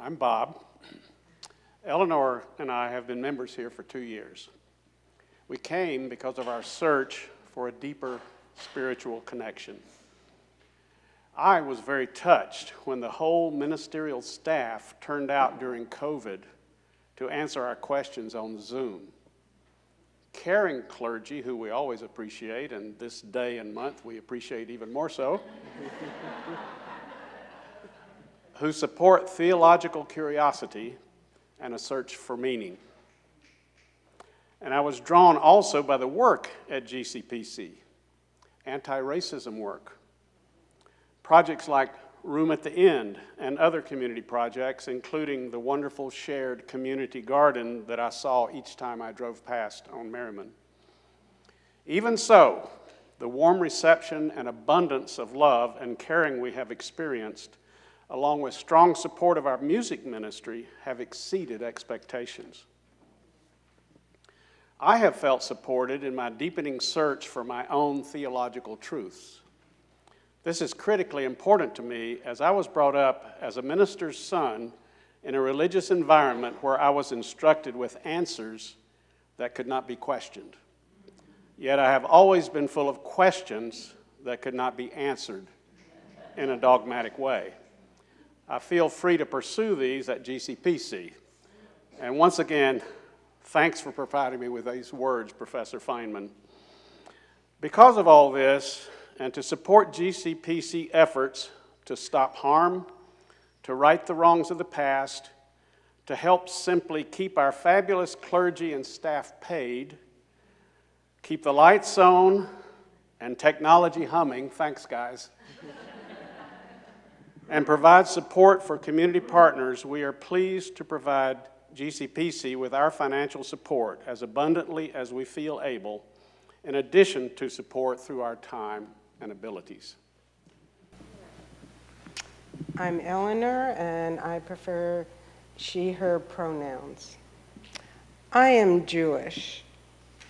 I'm Bob. Eleanor and I have been members here for 2 years. We came because of our search for a deeper spiritual connection. I was very touched when the whole ministerial staff turned out during COVID to answer our questions on Zoom. Caring clergy, who we always appreciate, and this day and month we appreciate even more so, who support theological curiosity and a search for meaning. And I was drawn also by the work at GCPC, anti-racism work, projects like Room at the End and other community projects, including the wonderful shared community garden that I saw each time I drove past on Merriman. Even so, the warm reception and abundance of love and caring we have experienced, along with strong support of our music ministry, have exceeded expectations. I have felt supported in my deepening search for my own theological truths. This is critically important to me as I was brought up as a minister's son in a religious environment where I was instructed with answers that could not be questioned. Yet I have always been full of questions that could not be answered in a dogmatic way. I feel free to pursue these at GCPC. And once again, thanks for providing me with these words, Professor Feynman. Because of all this, and to support GCPC efforts to stop harm, to right the wrongs of the past, to help simply keep our fabulous clergy and staff paid, keep the lights on and technology humming, thanks guys, and provide support for community partners, we are pleased to provide GCPC with our financial support as abundantly as we feel able, in addition to support through our time and abilities. I'm Eleanor, and I prefer she, her pronouns. I am Jewish.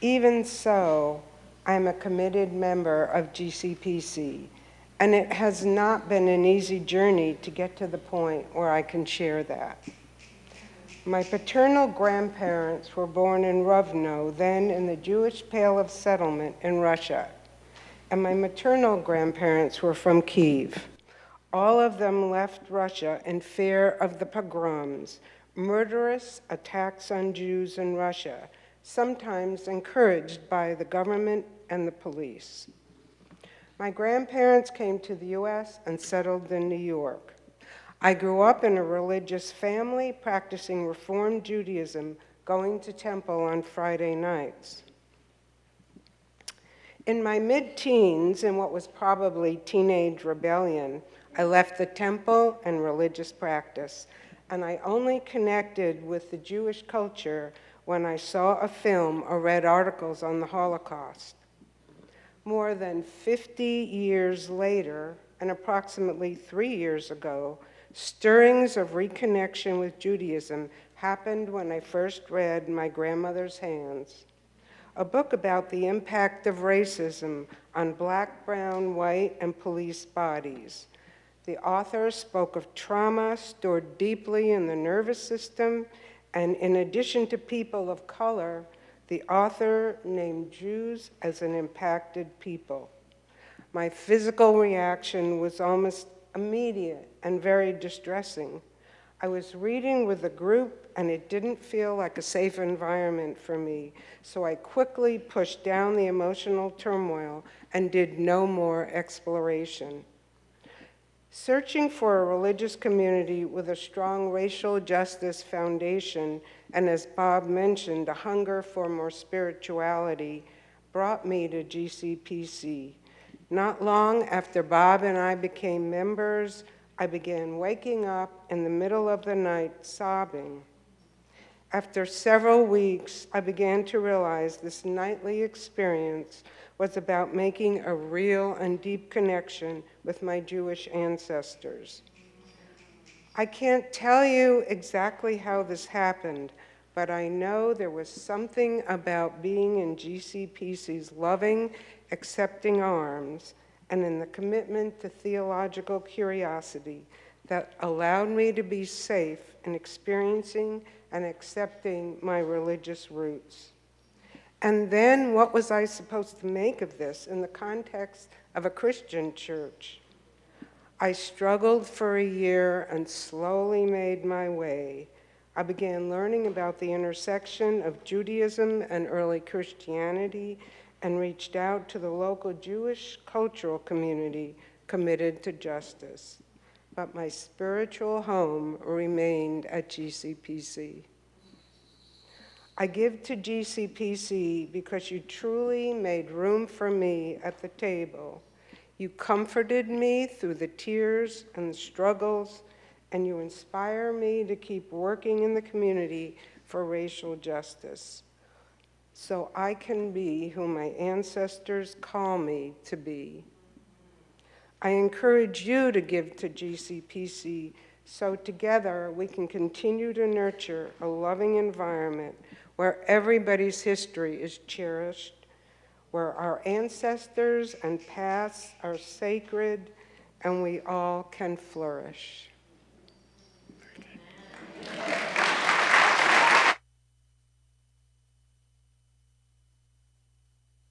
Even so, I'm a committed member of GCPC, and it has not been an easy journey to get to the point where I can share that. My paternal grandparents were born in Rovno, then in the Jewish Pale of Settlement in Russia, and my maternal grandparents were from Kyiv. All of them left Russia in fear of the pogroms, murderous attacks on Jews in Russia, sometimes encouraged by the government and the police. My grandparents came to the US and settled in New York. I grew up in a religious family practicing Reform Judaism, going to temple on Friday nights. In my mid-teens, in what was probably teenage rebellion, I left the temple and religious practice, and I only connected with the Jewish culture when I saw a film or read articles on the Holocaust. More than 50 years later, and approximately 3 years ago, stirrings of reconnection with Judaism happened when I first read My Grandmother's Hands, a book about the impact of racism on Black, brown, white, and police bodies. The author spoke of trauma stored deeply in the nervous system, and in addition to people of color, the author named Jews as an impacted people. My physical reaction was almost immediate and very distressing. I was reading with a group, and it didn't feel like a safe environment for me, so I quickly pushed down the emotional turmoil and did no more exploration. Searching for a religious community with a strong racial justice foundation, and as Bob mentioned, a hunger for more spirituality, brought me to GCPC. Not long after Bob and I became members, I began waking up in the middle of the night sobbing. After several weeks, I began to realize this nightly experience was about making a real and deep connection with my Jewish ancestors. I can't tell you exactly how this happened, but I know there was something about being in GCPC's loving, accepting arms and in the commitment to theological curiosity that allowed me to be safe in experiencing and accepting my religious roots. And then what was I supposed to make of this in the context of a Christian church? I struggled for a year and slowly made my way. I began learning about the intersection of Judaism and early Christianity and reached out to the local Jewish cultural community committed to justice. But my spiritual home remained at GCPC. I give to GCPC because you truly made room for me at the table. You comforted me through the tears and the struggles, and you inspire me to keep working in the community for racial justice, so I can be who my ancestors call me to be. I encourage you to give to GCPC so together we can continue to nurture a loving environment where everybody's history is cherished, where our ancestors and pasts are sacred, and we all can flourish.